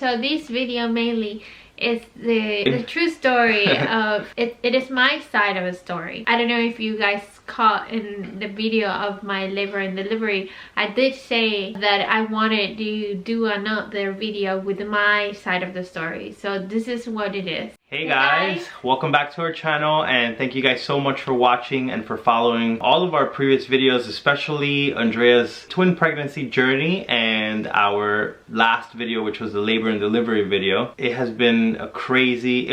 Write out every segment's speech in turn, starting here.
So this video mainly is the true story of it. It is my side of a story. I don't know if you guys caught in the video of my labor and delivery. I did say that I wanted to do another video with my side of the story. So this is what it is. Hey guys, welcome back to our channel, and thank you guys so much for watching and for following all of our previous videos, especially Andrea's twin pregnancy journey and our last video, which was the labor and delivery video. It has been a crazy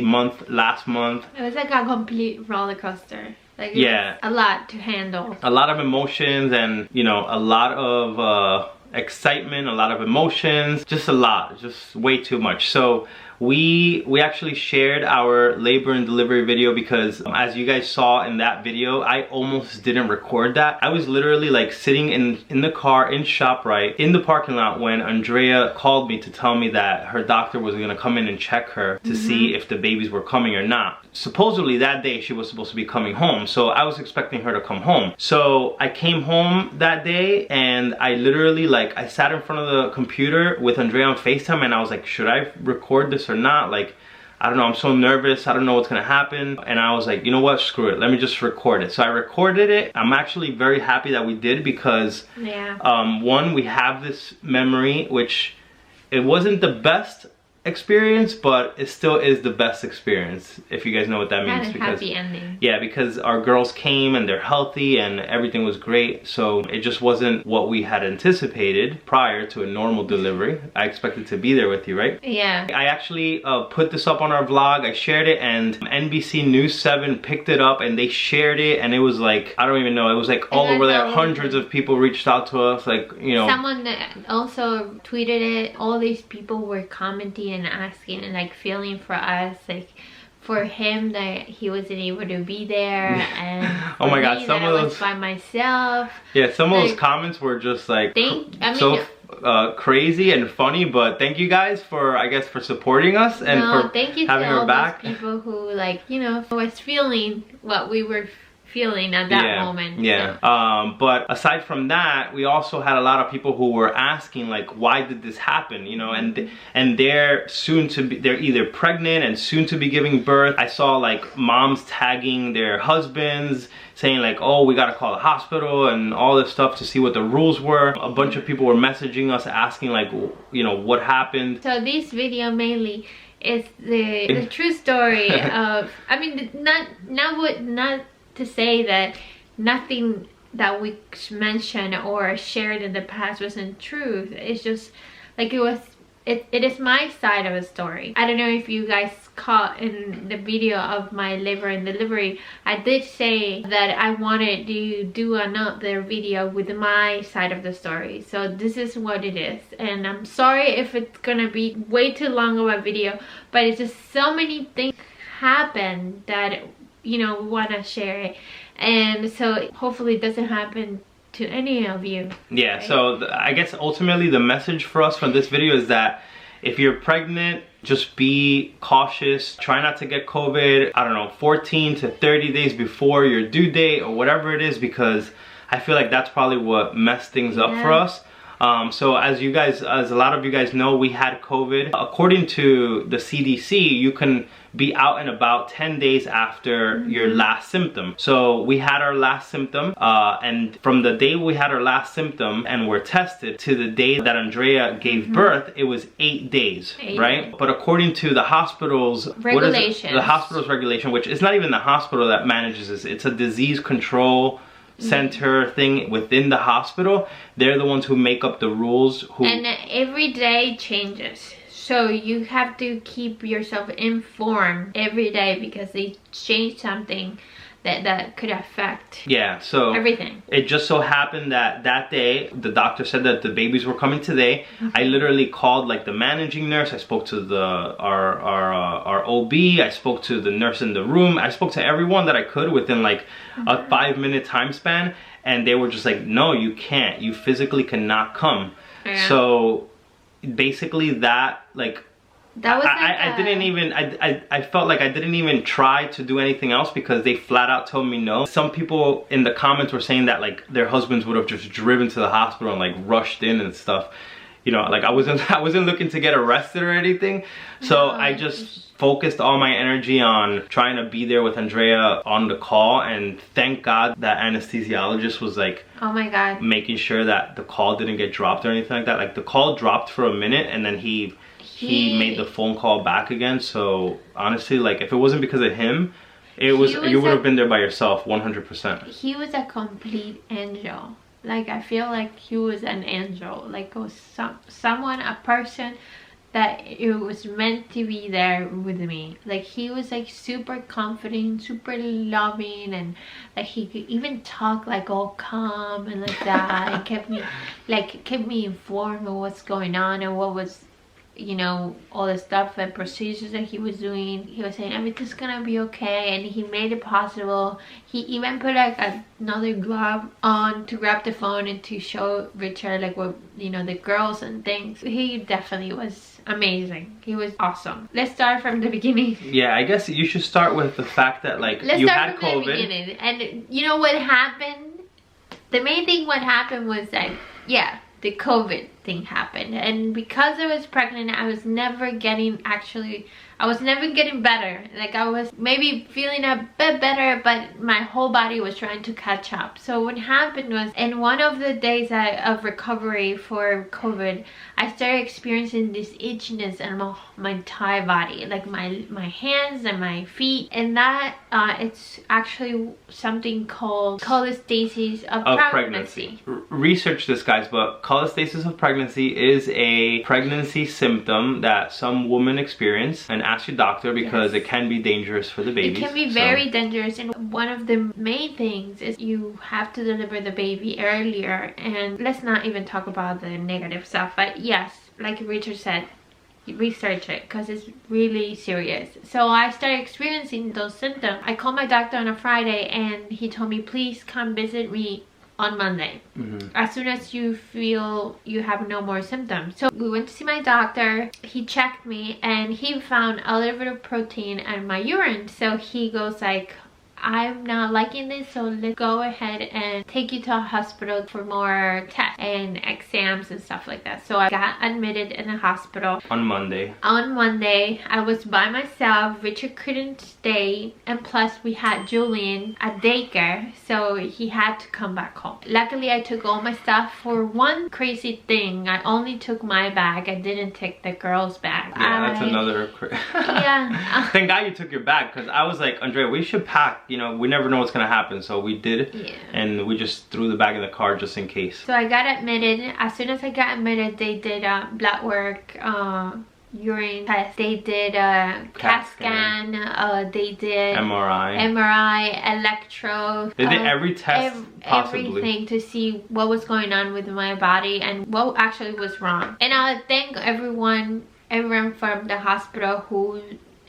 month last month. It was like a complete roller coaster. Like, yeah, a lot to handle. A lot of emotions and, you know, a lot of excitement, a lot of emotions, just a lot, just way too much. So we actually shared our labor and delivery video because as you guys saw in that video, I almost didn't record that. I was literally like sitting in the car in ShopRite in the parking lot when Andrea called me to tell me that her doctor was gonna come in and check her to see if the babies were coming or not. Supposedly that day she was supposed to be coming home, so I was expecting her to come home. So I came home that day and I literally I sat in front of the computer with Andrea on FaceTime and I was like, should I record this or not? Like, I don't know, I'm so nervous, I don't know what's gonna happen. And I was like, you know what, screw it, let me just record it. So I recorded it. I'm actually very happy that we did because one, we have this memory, which it wasn't the best experience, but it still is the best experience, if you guys know what that means. Because happy ending. Yeah, because our girls came and they're healthy and everything was great. So it just wasn't what we had anticipated prior to a normal delivery. I expected to be there with you, right? Yeah. I actually put this up on our vlog. I shared it and NBC News 7 picked it up and they shared it, and it was like, I don't even know, it was like all over there. Hundreds of people reached out to us, like, you know. Someone also tweeted it. All these people were commenting and asking and like feeling for us, like for him that he wasn't able to be there, and oh my god, some of those was by myself. Yeah, some of those comments were just like crazy and funny, but thank you guys for, I guess, for supporting us and for thank you having to all our back. Those people who, like, you know, was feeling what we were feeling at that moment. Yeah. So. But aside from that, we also had a lot of people who were asking, like, why did this happen? You know, and they're either pregnant and soon to be giving birth. I saw like moms tagging their husbands, saying like, oh, we gotta call the hospital and all this stuff to see what the rules were. A bunch of people were messaging us asking, like, you know, what happened. So this video mainly is the true story of, I mean, not to say that nothing that we mentioned or shared in the past wasn't true. It's just like it is my side of a story. I don't know if you guys caught in the video of my labor and delivery. I did say that I wanted to do another video with my side of the story. So this is what it is, and I'm sorry if it's gonna be way too long of a video, but it's just so many things happen that, you know, we want to share it, and so hopefully it doesn't happen to any of you. Yeah, right? So I guess ultimately the message for us from this video is that if you're pregnant, just be cautious. Try not to get COVID, I don't know, 14 to 30 days before your due date or whatever it is, because I feel like that's probably what messed things up for us. So as a lot of you guys know, we had COVID. According to the CDC, you can be out and about 10 days after your last symptom. So we had our last symptom, and from the day we had our last symptom and were tested to the day that Andrea gave birth, it was 8 days, right? But according to the hospital's regulations, the hospital's regulation, which is not even the hospital that manages this, it's a disease control center thing within the hospital. They're the ones who make up the rules. And every day changes. So you have to keep yourself informed every day because they change something that could affect everything. It just so happened that that day the doctor said that the babies were coming today. I literally called like the managing nurse. I spoke to our OB. I spoke to the nurse in the room. I spoke to everyone that I could within like a 5-minute time span, and they were just like, no, you can't. You physically cannot come. Yeah. So basically that was I felt like I didn't even try to do anything else because they flat out told me no. Some people in the comments were saying that like their husbands would have just driven to the hospital and like rushed in and stuff. you know, like I wasn't looking to get arrested or anything. So I just focused all my energy on trying to be there with Andrea on the call, and thank God that anesthesiologist was like, oh my God, making sure that the call didn't get dropped or anything like that. Like the call dropped for a minute and then he made the phone call back again. So honestly, like if it wasn't because of him, you would have been there by yourself 100%. He was a complete angel. Like I feel like he was an angel, like it was someone, a person that it was meant to be there with me. Like he was like super confident, super loving, and like he could even talk like all calm and like that, and kept me informed of what's going on and what was, you know, all the stuff and procedures that he was doing. He was saying everything's gonna be okay, and he made it possible. He even put like another glove on to grab the phone and to show Richard like what, you know, the girls and things. He definitely was amazing. He was awesome. Let's start from the beginning. Yeah, I guess you should start with the fact that like you had COVID. The beginning. And you know what happened? The main thing what happened was that, yeah, the COVID thing happened, and because I was pregnant, I was never getting better. Like I was maybe feeling a bit better, but my whole body was trying to catch up. So what happened was, in one of the days of recovery for COVID, I started experiencing this itchiness in my entire body, like my hands and my feet, and that it's actually something called cholestasis of pregnancy. Research this, guys, but cholestasis of pregnancy is a pregnancy symptom that some women experience, and ask your doctor because it can be dangerous for the baby. It can be very dangerous, and one of the main things is you have to deliver the baby earlier. And let's not even talk about the negative stuff, but yes, like Richard said, research it because it's really serious. So I started experiencing those symptoms. I called my doctor on a Friday and he told me, please come visit me on Monday, as soon as you feel you have no more symptoms. So we went to see my doctor. He checked me and he found a little bit of protein in my urine. So he goes like, I'm not liking this, so let's go ahead and take you to a hospital for more tests and exams and stuff like that. So I got admitted in the hospital on Monday. I was by myself. Richard couldn't stay, and plus we had Julian at daycare, so he had to come back home. Luckily I took all my stuff. For one crazy thing, I only took my bag. I didn't take the girl's bag. Yeah, that's another yeah. Thank God you took your bag, because I was like, Andrea, we should pack. You know, we never know what's gonna happen, so we did, and we just threw the bag in the car just in case. So I got admitted. As soon as I got admitted, they did blood work, urine test, they did a CAT scan, they did MRI, electro. They did every test possibly. Everything to see what was going on with my body and what actually was wrong. And I thank everyone from the hospital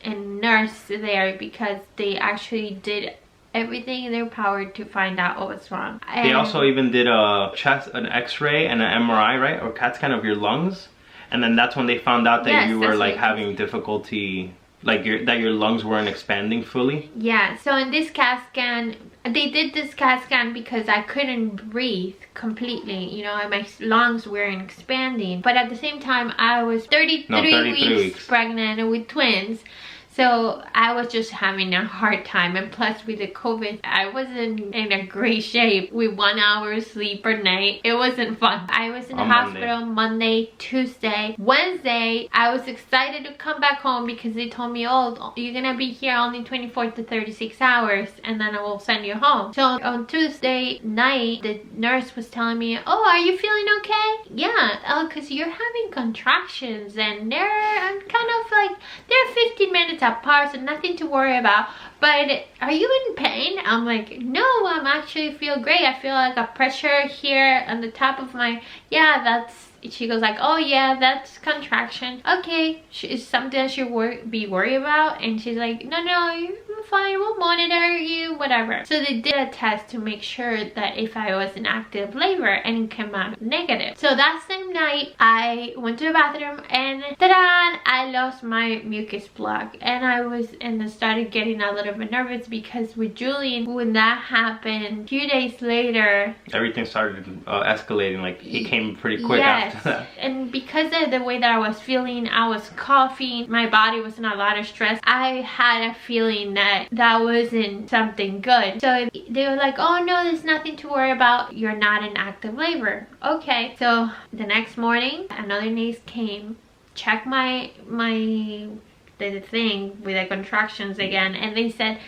and nurse there, because they actually did everything in their power to find out what was wrong. And they also even did an x-ray and an MRI, right, or CAT scan of your lungs, and then that's when they found out that you were like having difficulty, like that your lungs weren't expanding fully. Yeah, so in this CAT scan, they did this CAT scan because I couldn't breathe completely, you know, my lungs weren't expanding, but at the same time I was 33 weeks pregnant with twins. So I was just having a hard time, and plus with the COVID, I wasn't in a great shape with 1 hour sleep per night. It wasn't fun. I was in the hospital Monday, Tuesday, Wednesday. I was excited to come back home because they told me, oh, you're gonna be here only 24 to 36 hours and then I will send you home. So on Tuesday night, the nurse was telling me, oh, are you feeling okay? Yeah, because you're having contractions and they're kind of like, they're 15 minutes apart, so nothing to worry about, but are you in pain? I'm like, no, I'm actually feel great. I feel like a pressure here on the top of my, yeah, that's, she goes like, oh yeah, that's contraction. Okay, is something I should be worried about? And she's like, no, you're fine, we'll monitor you, whatever. So they did a test to make sure that if I was in active labor, and it came out negative. So that same night I went to the bathroom and ta-da, I I lost my mucus plug, and I started getting a little bit nervous because with Julian, when that happened, a few days later, everything started escalating. Like he came pretty quick after that. And because of the way that I was feeling, I was coughing, my body was in a lot of stress. I had a feeling that that wasn't something good. So they were like, oh no, there's nothing to worry about. You're not in active labor. Okay. So the next morning, another nurse came, checked the thing with the contractions again, and they said,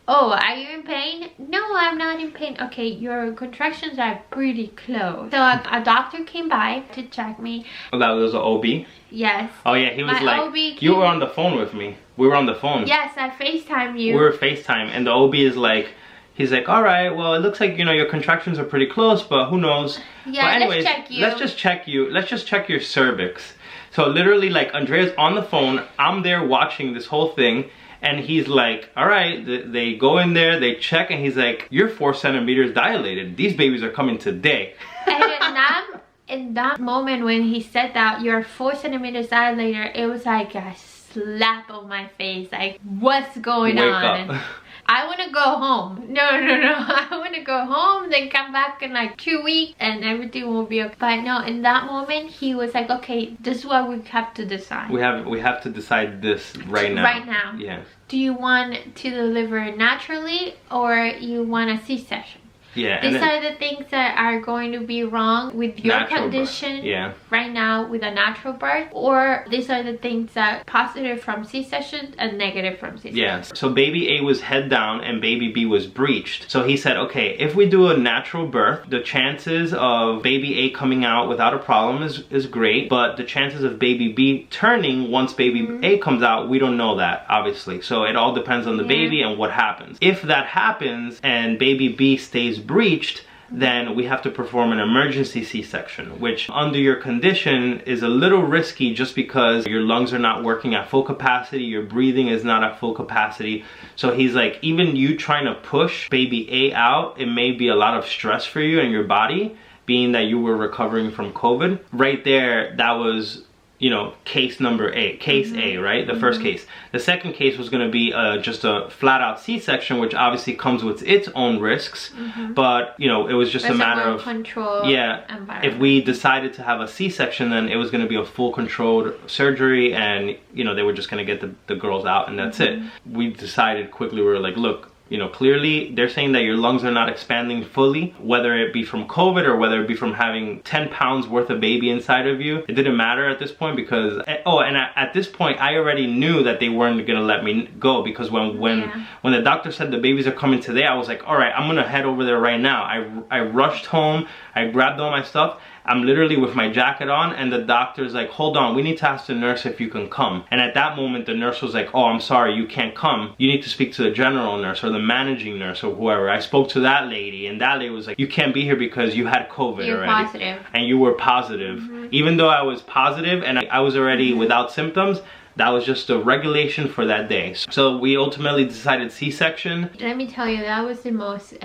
oh, are you in pain? No, I'm not in pain. Okay, your contractions are pretty close. So a doctor came by to check me. Oh, that was an OB? Yes. Oh yeah, he was like, you were on the phone with me. We were on the phone. Yes, I FaceTime you. We were FaceTime, and the OB is like, he's like, all right, well, it looks like, you know, your contractions are pretty close, but who knows? Yeah, but anyways, let's check you. Let's just check you. Let's just check your cervix. So literally, like, Andrea's on the phone. I'm there watching this whole thing. And he's like, all right, they go in there, they check, and he's like, you're 4 centimeters dilated. These babies are coming today. And in that moment when he said that, you're 4 centimeters dilated, it was like a slap on my face. Like, what's going on? Wake up. I want to go home. No. I want to go home, then come back in like 2 weeks and everything will be okay. But no, in that moment, he was like, okay, this is what we have to decide. We have to decide this right now. Right now. Yes. Do you want to deliver naturally or you want a C-section? Yeah. These are the things that are going to be wrong with your condition right now with a natural birth, or these are the things that positive from C-section and negative from C-section. Yeah. So baby A was head down and baby B was breached. So he said, okay, if we do a natural birth, the chances of baby A coming out without a problem is great, but the chances of baby B turning once baby A comes out, we don't know that, obviously. So it all depends on the baby and what happens. If that happens and baby B stays breached, then we have to perform an emergency C-section, which under your condition is a little risky just because your lungs are not working at full capacity, your breathing is not at full capacity. So he's like, even you trying to push baby A out, it may be a lot of stress for you and your body, being that you were recovering from COVID. Right there, that was, you know, case number A, case A, right? The first case. The second case was going to be just a flat out C-section, which obviously comes with its own risks. But, you know, it was just a matter of control. Yeah. If we decided to have a C-section, then it was going to be a full controlled surgery and, you know, they were just going to get the girls out and that's it. We decided quickly, we were like, look, you know, clearly they're saying that your lungs are not expanding fully, whether it be from COVID or whether it be from having 10 pounds worth of baby inside of you. It didn't matter at this point because, at this point, I already knew that they weren't gonna let me go because when the doctor said the babies are coming today, I was like, all right, I'm gonna head over there right now. I rushed home, I grabbed all my stuff. I'm literally with my jacket on and the doctor's like, hold on, we need to ask the nurse if you can come. And at that moment, the nurse was like, oh, I'm sorry, you can't come. You need to speak to the general nurse or the managing nurse or whoever. I spoke to that lady and that lady was like, you can't be here because you had COVID You're already. Positive. And you were positive. Even though I was positive and I was already without symptoms, that was just a regulation for that day. So we ultimately decided C-section. Let me tell you, that was the most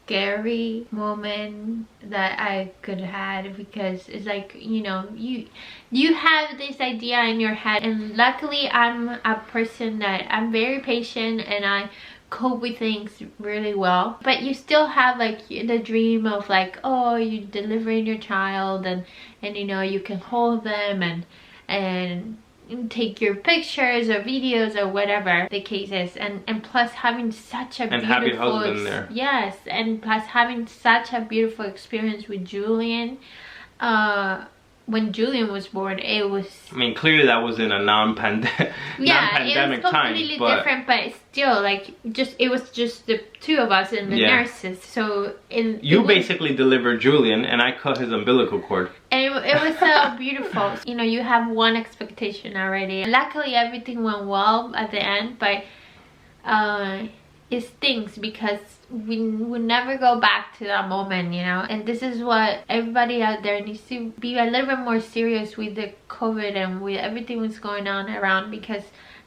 scary moment that I could have because it's like, you know, you have this idea in your head, and luckily I'm a person that I'm very patient and I cope with things really well, but you still have like the dream of like, oh, you're delivering your child and you know, you can hold them and take your pictures or videos or whatever the case is, and plus having such a beautiful, have your husband there. Yes, and plus having such a beautiful experience with Julian. When Julian was born, it was, I mean, clearly that was in a non-pandemic time. It was completely different, but still, like, it was just the two of us and the nurses. So you basically delivered Julian, and I cut his umbilical cord. And it was so beautiful. You know, you have one expectation already. Luckily, everything went well at the end, but it stinks because we would never go back to that moment, you know. And this is what everybody out there needs to be a little bit more serious with the COVID and with everything that's going on around, because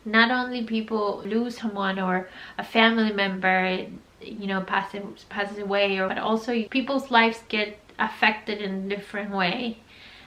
not only people lose someone or a family member, you know, passes away, but also people's lives get affected in a different way.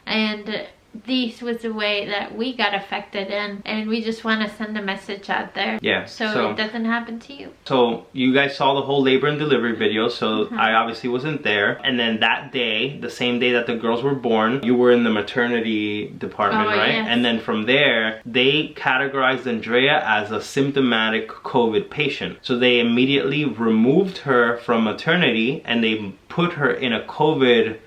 And this was the way that we got affected, and we just want to send a message out there. Yeah. So it doesn't happen to you. So you guys saw the whole labor and delivery video, so I obviously wasn't there. And then that day, the same day that the girls were born, you were in the maternity department, right? Yes. And then from there, they categorized Andrea as a symptomatic COVID patient. So they immediately removed her from maternity and they put her in a COVID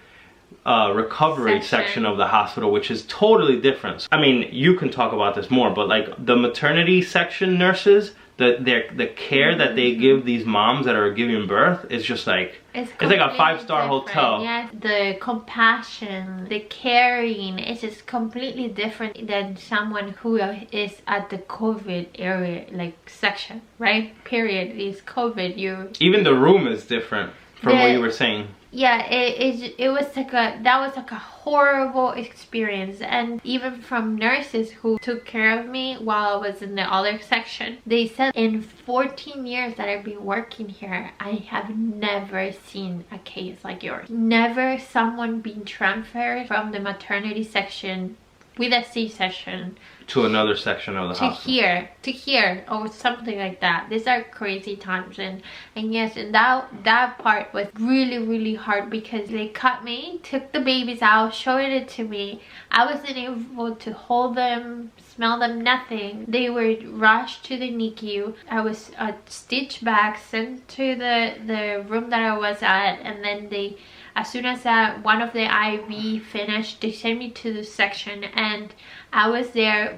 recovery section of the hospital, which is totally different. I mean, you can talk about this more, but like the maternity section nurses, the care that they give these moms that are giving birth is just like, it's like a 5-star hotel. Yes, the compassion, the caring is just completely different than someone who is at the COVID area, like section, right? Period. Is COVID. Even the room is different from what you were saying. Yeah, it was like that was like a horrible experience. And even from nurses who took care of me while I was in the other section, they said in 14 years that I've been working here, I have never seen a case like yours. Never someone being transferred from the maternity section with a C-section to another section of the hospital. To here or something like that. These are crazy times, and yes, and that part was really hard because they cut me, took the babies out, showed it to me. I wasn't able to hold them, smell them, nothing. They were rushed to the NICU. I was stitched back, sent to the room that I was at, and then they, as soon as one of the IV finished, they sent me to the section, and I was there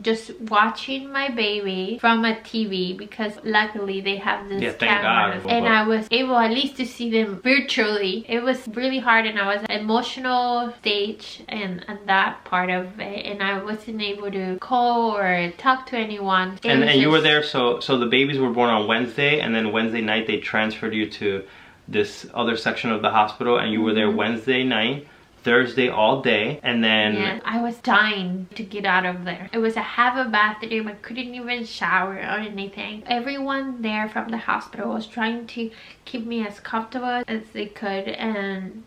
just watching my baby from a TV because luckily they have this camera, and I was able at least to see them virtually. It was really hard, and I was emotional stage and that part of it, and I wasn't able to call or talk to anyone. And you were there, so the babies were born on Wednesday, and then Wednesday night they transferred you to this other section of the hospital, and you were there Wednesday night, Thursday all day, and then I was dying to get out of there. It was have a bathroom. I couldn't even shower or anything. Everyone there from the hospital was trying to keep me as comfortable as they could, and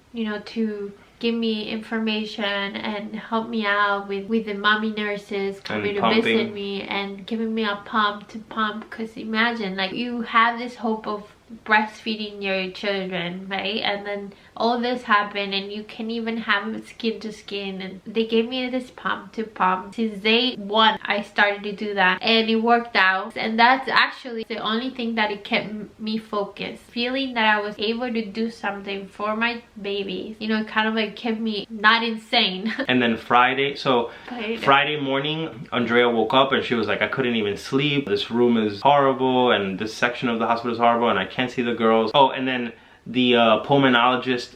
to give me information and help me out with the mommy nurses coming to visit me and giving me a pump to pump, because imagine, like, you have this hope of breastfeeding your children, right? And then all this happened, and you can't even have skin to skin, and they gave me this pump to pump. Since day one I started to do that, and it worked out, and that's actually the only thing that it kept me focused, feeling that I was able to do something for my babies. It kind of like kept me not insane. And then Friday morning, Andrea woke up and she was like, I couldn't even sleep, this room is horrible, and this section of the hospital is horrible, and I can't see the girls. Oh, and then the pulmonologist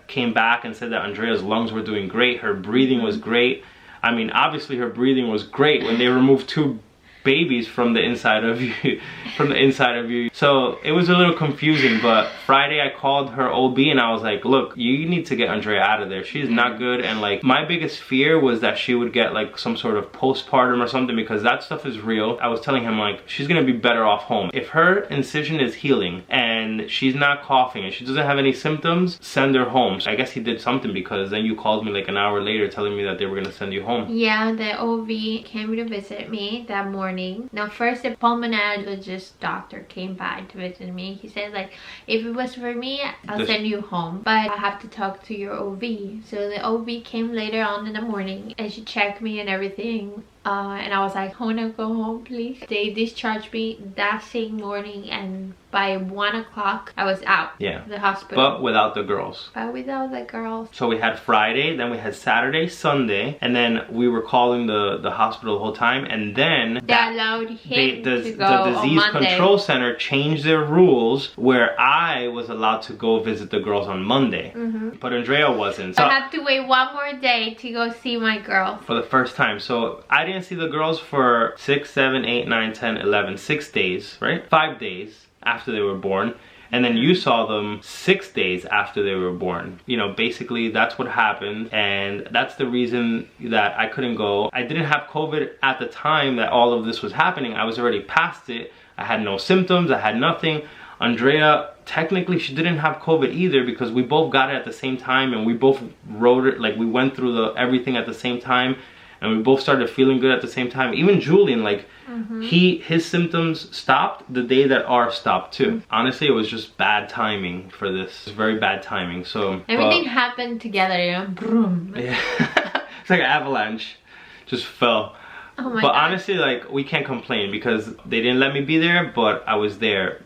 came back and said that Andrea's lungs were doing great, her breathing was great. I mean, obviously her breathing was great when they removed 2 babies from the inside of you. So it was a little confusing, but Friday I called her OB and I was like, look, you need to get Andrea out of there. She's not good. And like, my biggest fear was that she would get like some sort of postpartum or something, because that stuff is real. I was telling him, like, she's gonna be better off home. If her incision is healing and she's not coughing and she doesn't have any symptoms, send her home. So I guess he did something, because then you called me like an hour later telling me that they were gonna send you home. Yeah, the OB came to visit me that morning. Now, first, the pulmonologist doctor came by to visit me. He said, like, if it was for me, I'll send you home, but I have to talk to your OB. So the OB came later on in the morning, and she checked me and everything. And I was like, I want to go home, please. They discharged me that same morning, and by 1 o'clock I was out of the hospital. But without the girls. So we had Friday, then we had Saturday, Sunday, and then we were calling the hospital the whole time, and then they allowed him to go the disease control center changed their rules where I was allowed to go visit the girls on Monday, but Andrea wasn't. So I had to wait 1 more day to go see my girls for the first time. So I didn't see the girls for 6, 7, 8, 9, 10, 11, 6 days, right? 5 days after they were born. And then you saw them 6 days after they were born. Basically that's what happened, and that's the reason that I couldn't go. I didn't have COVID at the time that all of this was happening. I was already past it. I had no symptoms, I had nothing. Andrea, technically she didn't have COVID either because we both got it at the same time, and we both wrote it, like we went through the everything at the same time, and we both started feeling good at the same time. Even Julian, like his symptoms stopped the day that ours stopped too. Honestly, it was just bad timing for this. It was very bad timing. So everything happened together, you know. Boom. Yeah. It's like an avalanche, just fell. Oh my but God. honestly, like, we can't complain because they didn't let me be there, but I was there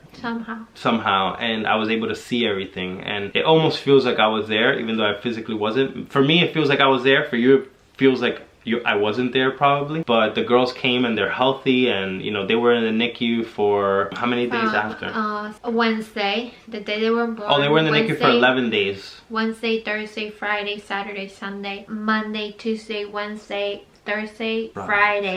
somehow, and I was able to see everything, and it almost feels like I was there even though I physically wasn't. For me, it feels like I was there. For you, it feels like I wasn't there probably. But the girls came and they're healthy, and you know, they were in the NICU for how many days after? Wednesday, the day they were born. Oh, they were in the NICU for 11 days. Wednesday, Thursday, Friday, Saturday, Sunday, Monday, Tuesday, Wednesday, Thursday, Friday,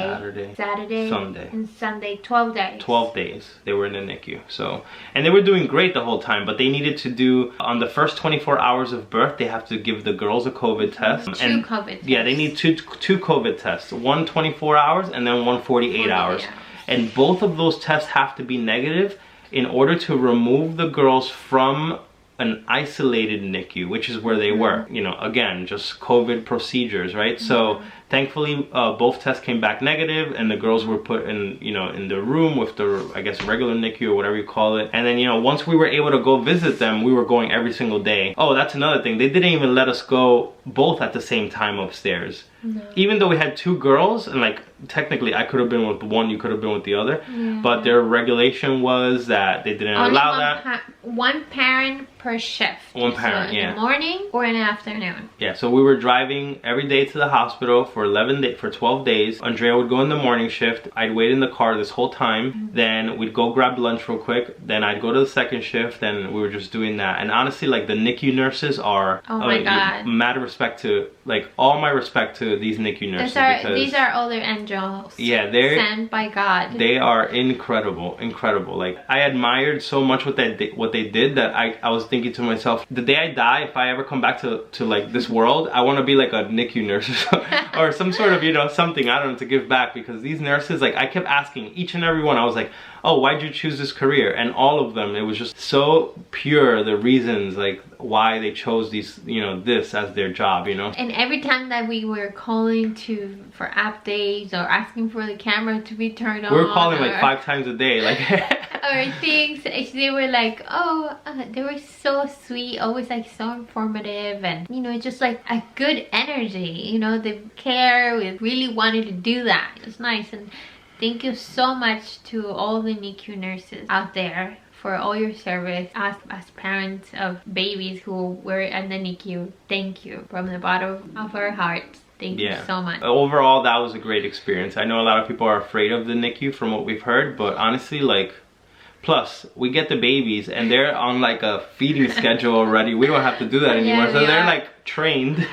Saturday, Sunday, and Sunday. 12 days. 12 days they were in the NICU. So, and they were doing great the whole time, but they needed to do, on the first 24 hours of birth, they have to give the girls a COVID test. Two COVID tests. Yeah, they need two COVID tests. One 24 hours and then one 48 hours. And both of those tests have to be negative in order to remove the girls from an isolated NICU, which is where they were. You know, again, just COVID procedures, right? So thankfully, both tests came back negative, and the girls were put in, you know, in the room with the, I guess, regular NICU or whatever you call it. And then, you know, once we were able to go visit them, we were going every single day. Oh, that's another thing. They didn't even let us go both at the same time upstairs. No. Even though we had two girls, and like technically I could have been with one, you could have been with the other, but their regulation was that they didn't allow that. One parent per shift. One parent, so in the morning or in the afternoon. Yeah, so we were driving every day to the hospital for 12 days. Andrea would go in the morning shift. I'd wait in the car this whole time. Then we'd go grab lunch real quick. Then I'd go to the second shift, and we were just doing that. And honestly, like, the NICU nurses are, oh my God, mad respect to, like, all my respect to these NICU nurses. These are all their angels. Yeah, they're sent by God. They are incredible. Like, I admired so much what they did that I was thinking to myself, the day I die, if I ever come back to like this world, I want to be like a NICU nurse or some sort of, you know, something, I don't know, to give back. Because these nurses, like, I kept asking each and every one, I was like, oh, why'd you choose this career? And all of them, it was just so pure, the reasons, like, why they chose these, you know, this as their job, you know. And every time that we were calling for updates or asking for the camera to be turned on, we were calling like 5 times a day, like or things, they were like, oh, they were so sweet, always like so informative, and you know, just like a good energy, you know, the care, we really wanted to do that. It's nice. And thank you so much to all the NICU nurses out there for all your service. As parents of babies who were in the NICU, thank you from the bottom of our hearts. Thank you so much. Overall, that was a great experience. I know a lot of people are afraid of the NICU from what we've heard, but honestly, like, plus we get the babies and they're on like a feeding schedule already. We don't have to do that anymore. So they're like trained.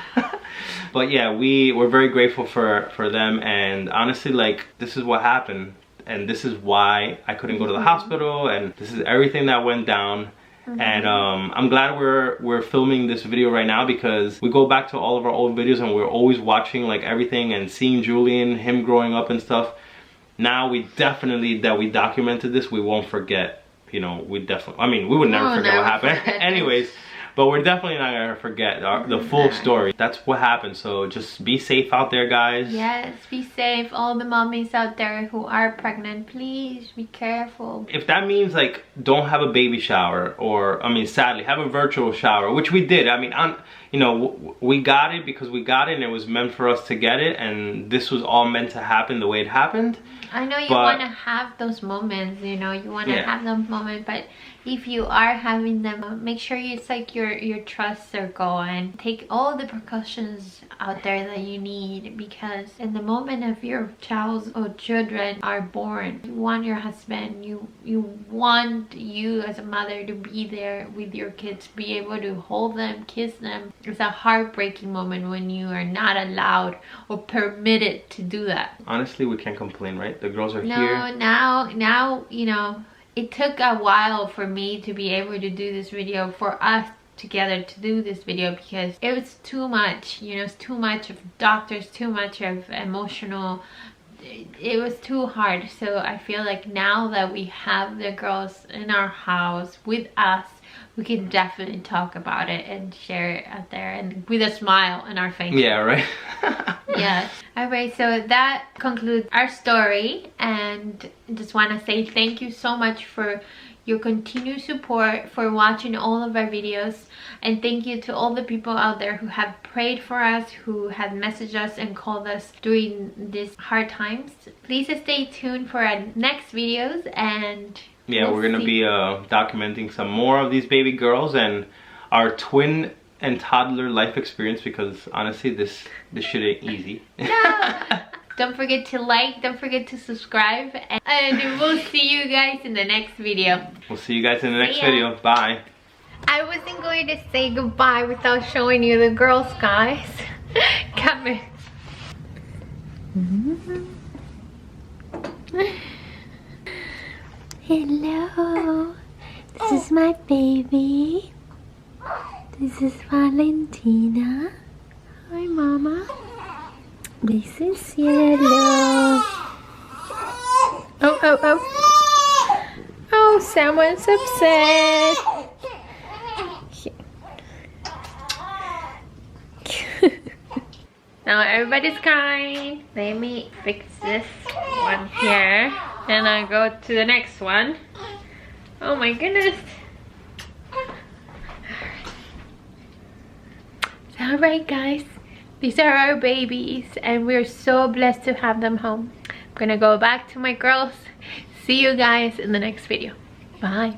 But yeah, we're very grateful for them, and honestly, like, this is what happened, and this is why I couldn't go to the hospital, and this is everything that went down. And I'm glad we're filming this video right now, because we go back to all of our old videos and we're always watching like everything and seeing Julian, him growing up and stuff. Now we definitely, that we documented this, we won't forget, you know, we definitely, I mean, we would never forget what happened anyways. But we're definitely not gonna forget the full story. That's what happened. So just be safe out there, guys. Yes, be safe. All the mommies out there who are pregnant, please be careful. If that means like don't have a baby shower, or I mean, sadly, have a virtual shower, which we did. I mean, you know, we got it because we got it, and it was meant for us to get it, and this was all meant to happen the way it happened. I know you want to have those moments, you know, you want to have those moments, but if you are having them, make sure it's like your trust circle, and take all the precautions out there that you need, because in the moment of your child or children are born, you want your husband, you want you as a mother to be there with your kids, be able to hold them, kiss them. It's a heartbreaking moment when you are not allowed or permitted to do that. Honestly, we can't complain, right? The girls are here. Now, you know, it took a while for me to be able to do this video, for us together to do this video, because it was too much, you know, it's too much of doctors, too much of emotional it was too hard. So I feel like now that we have the girls in our house with us, we can definitely talk about it and share it out there and with a smile on our face. Yeah, right. Yes. Alright, so that concludes our story, and just want to say thank you so much for your continued support, for watching all of our videos, and thank you to all the people out there who have prayed for us, who have messaged us and called us during these hard times. Please stay tuned for our next videos, and yeah, we're gonna be documenting some more of these baby girls and our twin and toddler life experience, because honestly this shit ain't easy. No. Don't forget to like, don't forget to subscribe, and we'll see you guys in the next video. We'll see you guys in the next video. Bye. I wasn't going to say goodbye without showing you the girls, guys. Come here. Hello. This is my baby. This is Valentina. Hi, Mama. This is Yellow. Oh, someone's upset. Now everybody's crying. Let me fix this one here, and I'll go to the next one. Oh my goodness. Alright guys, these are our babies, and we're so blessed to have them home. I'm gonna go back to my girls. See you guys in the next video. Bye.